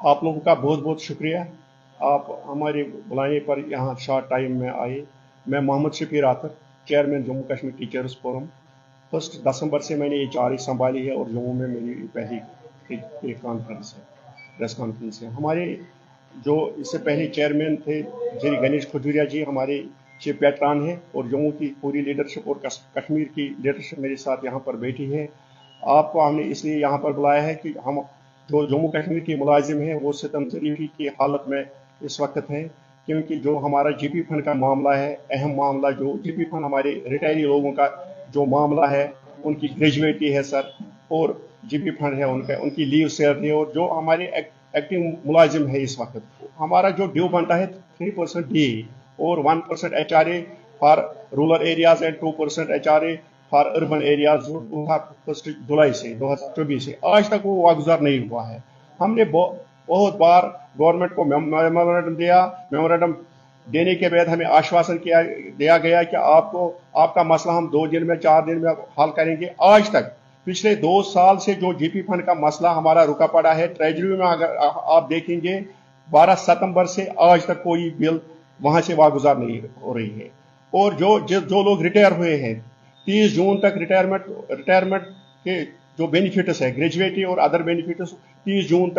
आप लोगों का बहुत बहुत शुक्रिया, आप हमारे बुलाने पर यहाँ शॉर्ट टाइम में आए। मैं Mohammad Shafir Attar, chairman Jammu Kashmir teachers forum. 1 दिसंबर से मैंने ये चार्ज संभाली है और जम्मू में मेरी पहली एक कॉन्फ्रेंस है, प्रेस कॉन्फ्रेंस है। हमारे जो इससे पहले चेयरमैन थे श्री गणेश खजूरिया जी, हमारे चीफ पैटर्न हैं, और जम्मू की पूरी लीडरशिप और कश्मीर की लीडरशिप मेरे साथ यहाँ पर बैठी है। आपको हमने इसलिए यहाँ पर बुलाया है कि हम जो जम्मू कश्मीर के मुलाजिम हैं वो सितम ज़रीफ़ी की हालत में इस वक्त हैं, क्योंकि जो हमारा जीपी फंड का मामला है, अहम मामला, जो जीपी फंड हमारे रिटायरी लोगों का जो मामला है, उनकी ग्रेजुएटी है सर, और जीपी फंड है उनका, उनकी लीव सैलरी, और जो हमारे एक्टिव मुलाजिम है इस वक्त, हमारा जो ड्यू बनता है 3% डी और 1% HRA for rural areas and 2% HRA for urban areas, जो 1 जुलाई से 2024 से आज तक वो वागुजार नहीं हुआ है। हमने बहुत बार गवर्नमेंट को मेमोरेंडम दिया, मेमोरेंडम देने के बाद हमें आश्वासन दिया गया कि आपका मसला हम 2 दिन में 4 दिन में हल करेंगे। आज तक पिछले 2 साल से जो जीपी फंड का मसला हमारा रुका पड़ा है, ट्रेजरी में अगर आप देखेंगे 12 सितंबर से आज तक कोई बिल वहां से वागुजार नहीं हो रही है। और जो लोग रिटायर हुए हैं 30 जून तक रिटायरमेंट के जो बेनिफिट्स है, ग्रेजुएटी और अदर बेनिफिट्स 30 जून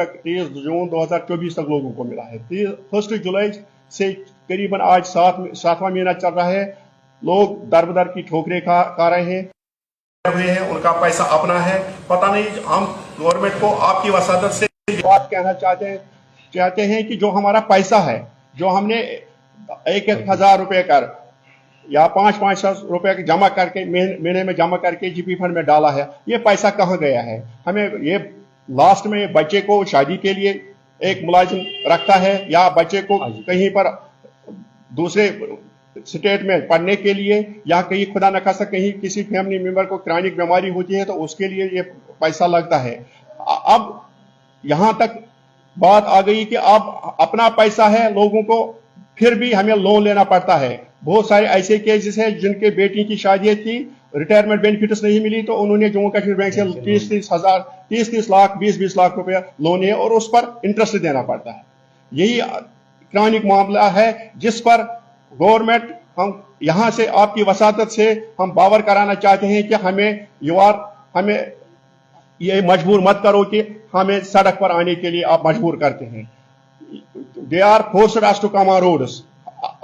2024 तक लोगों को मिला है। 1 जुलाई से करीबन आज 7वां महीना चल रहा है, लोग दर की ठोकरें खा रहे हैं, हुए हैं, उनका पैसा अपना है। पता नहीं, हम गवर्नमेंट को आपकी वसादत से बात कहना चाहते हैं कि जो हमारा पैसा है, जो हमने 1-1 हज़ार रुपए कर या 5-5 रुपए जमा करके महीने में जमा करके जीपी फंड में डाला है, ये पैसा कहाँ गया है? हमें ये लास्ट में बच्चे को शादी के लिए एक मुलाजिम रखता है, या बच्चे को कहीं पर दूसरे स्टेट में पढ़ने के लिए, या कहीं खुदा न खास्ता कहीं किसी फैमिली मेंबर को क्रॉनिक बीमारी होती है तो उसके लिए ये पैसा लगता है। अब यहां तक बात आ गई कि अब अपना पैसा है लोगों को, फिर भी हमें लोन लेना पड़ता है। बहुत सारे ऐसे केसेस हैं जिनके बेटी की शादी थी, रिटायरमेंट बेनिफिट्स नहीं मिली, तो उन्होंने जम्मू कश्मीर बैंक से 30 लाख 20 लाख रुपया लोन लिया और उस पर इंटरेस्ट देना पड़ता है। यही क्रॉनिक मामला है जिस पर गवर्नमेंट, हम यहां से आपकी वसादत से हम बावर कराना चाहते हैं कि हमें ये मजबूर मत करो कि हमें सड़क पर आने के लिए आप मजबूर करते हैं। They are forced us to come on roads.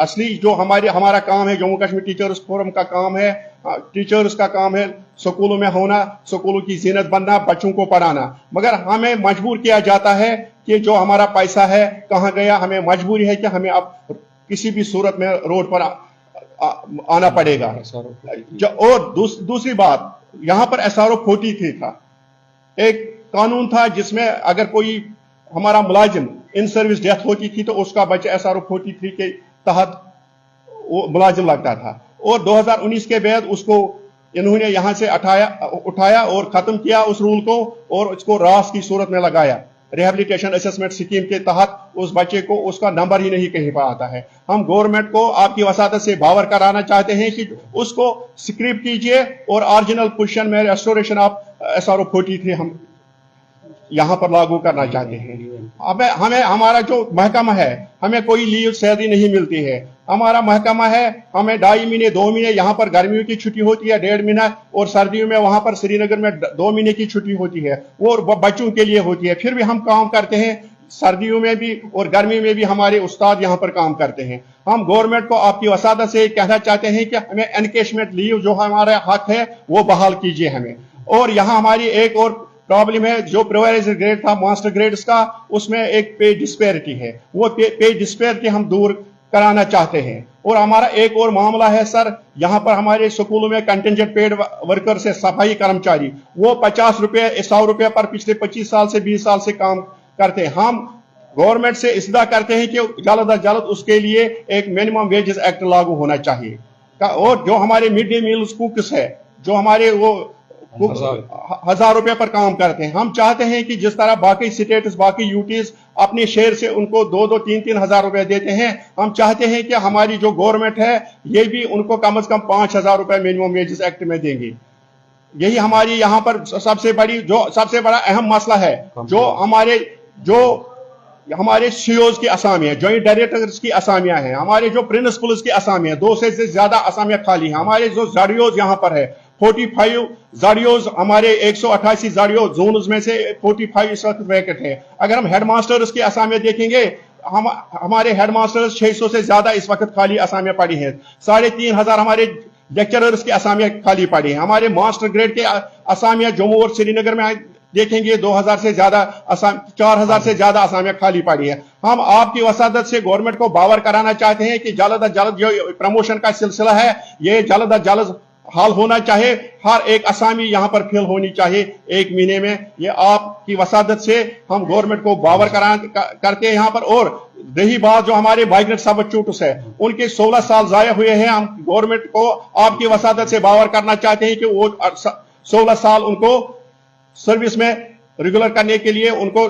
असली जो हमारा काम है, जम्मू कश्मीर टीचर्स फोरम का काम है, टीचर्स का काम है स्कूलों में होना, स्कूलों की जीनत बनना, बच्चों को पढ़ाना, मगर हमें मजबूर किया जाता है कि जो हमारा पैसा है कहाँ गया। हमें मजबूरी है कि हमें अब किसी भी सूरत में रोड पर आना पड़ेगा। और दूसरी बात, यहां पर SRO 43 था, एक कानून था जिसमें अगर कोई हमारा मुलाजिम इन सर्विस डेथ होती थी तो उसका बच्चा SRO 43 के तहत वो मुलाजिम लगता था। और 2019 के बाद उसको इन्होंने यहां से उठाया और खत्म किया उस रूल को, और उसको रास की सूरत में लगाया। रिहेबिलिटेशन असेसमेंट स्कीम के तहत उस बच्चे को उसका नंबर ही नहीं कहीं पर आता है। हम गवर्नमेंट को आपकी वसादत से बावर कराना चाहते हैं कि उसको स्क्रिप कीजिए और ओरिजिनल पोजीशन में रेस्टोरेशन ऑफ SRO 43 हम यहां पर लागू करना चाहते हैं। हमें हमारा जो महकमा है, हमें कोई लीव सैलरी नहीं मिलती है। हमारा महकमा है, हमें 2.5 महीने 2 महीने यहाँ पर गर्मियों की छुट्टी होती है, 1.5 महीना, और सर्दियों में वहां पर श्रीनगर में 2 महीने की छुट्टी होती है, वो बच्चों के लिए होती है। फिर भी हम काम करते हैं, सर्दियों में भी और गर्मी में भी हमारे उस्ताद यहाँ पर काम करते हैं। हम गवर्नमेंट को आपकी वसादत से कहना चाहते हैं कि हमें एनकेशमेंट लीव जो हमारा हक है वो बहाल कीजिए हमें। और यहाँ हमारी एक और प्रॉब्लम है, जो प्रोवाइजर ग्रेड था मास्टर ग्रेड्स का, उसमें एक पे डिस्पैरिटी है, वो पे डिस्पैरिटी हम दूर कराना चाहते हैं। और हमारा एक और मामला है सर, यहाँ पर हमारे स्कूलों में कंटिजेंट पेड वर्कर से सफाई कर्मचारी, वो 50 रुपये 100 रुपये पर पिछले 25 साल से 20 साल से काम करते हैं। हम गवर्नमेंट से इस्दा करते हैं कि जल्द अज जल्द उसके लिए एक मिनिमम वेजेस एक्ट लागू होना चाहिए। और जो हमारे मिड डे मील कुक्स है, जो हमारे वो 1000 रुपए पर काम करते हैं, हम चाहते हैं कि जिस तरह बाकी स्टेट्स, बाकी यूटीज अपने शेयर से उनको 2-2, 3-3 हजार रुपए देते हैं, हम चाहते हैं कि हमारी जो गवर्नमेंट है ये भी उनको कम से कम 5000 रुपए मिनिमम वेजेस एक्ट में देंगे। यही हमारी यहाँ पर सबसे बड़ा अहम मसला है। जो हमारे जो हमारे सीओज की असामियां, जॉइंट डायरेक्टर्स की असामियां हैं, हमारे जो प्रिंसिपल्स की असामियां, 2 से ज्यादा असामियां खाली हैं, हमारे जो जाडियोज यहाँ पर है 45 जाडियोज, हमारे 188 जाडियो जोन्स में से 45 इस वक्त वैकेंट है। अगर हम हेड मास्टर्स की असामियां देखेंगे, हमारे हेड मास्टर्स 600 से ज्यादा इस वक्त खाली असामियां पड़ी हैं। 3500 हमारे लेक्चरर्स की असामियां खाली पड़ी हैं। हमारे मास्टर ग्रेड के असामियां जम्मू और श्रीनगर में देखेंगे 2000 से ज्यादा 4000 से ज्यादा असामियां खाली पड़ी है। हम आपकी वसादत से गवर्नमेंट को बावर कराना चाहते हैं कि जल्द अज जल्द जो प्रमोशन का सिलसिला है ये जल्द अज जल्द हाल होना चाहिए। हर एक असामी यहाँ पर फिल होनी चाहिए 1 महीने में। ये आपकी वसादत से हम गवर्नमेंट को बावर करते हैं यहाँ पर। और रही बात जो हमारे माइग्रेंट सबस्टिट्यूट्स है, उनके 16 साल जाया हुए हैं। हम गवर्नमेंट को आपकी वसादत से बावर करना चाहते हैं कि वो 16 साल उनको सर्विस में रेगुलर करने के लिए उनको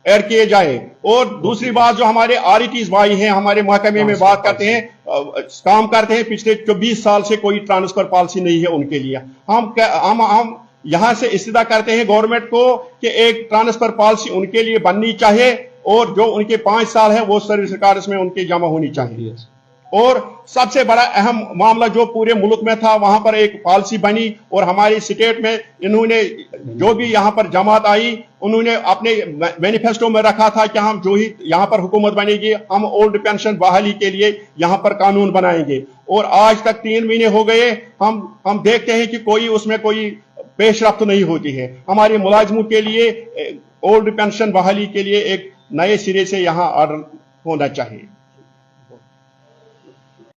ऐड किए जाए। और दूसरी बात जो हमारे आरईटीज भाई हैं, हमारे महकमे में बात करते हैं, काम करते हैं, पिछले 24 साल से कोई ट्रांसफर पॉलिसी नहीं है उनके लिए। हम यहां से इस्तिदा करते हैं गवर्नमेंट को कि एक ट्रांसफर पॉलिसी उनके लिए बननी चाहिए और जो उनके 5 साल है वो सर्विस रिकॉर्ड्स में उनकी जमा होनी चाहिए। और सबसे बड़ा अहम मामला जो पूरे मुल्क में था, वहां पर एक पॉलिसी बनी और हमारी स्टेट में इन्होंने जो भी यहां पर जमात आई उन्होंने अपने मैनिफेस्टो में रखा था कि हम जो ही यहां पर हुकूमत बनेगी हम ओल्ड पेंशन बहाली के लिए यहां पर कानून बनाएंगे। और आज तक 3 महीने हो गए, हम देखते हैं कि कोई उसमें कोई पेशरफ्त नहीं होती है। हमारे मुलाजिमों के लिए ओल्ड पेंशन बहाली के लिए एक नए सिरे से यहां ऑर्डर होना चाहिए।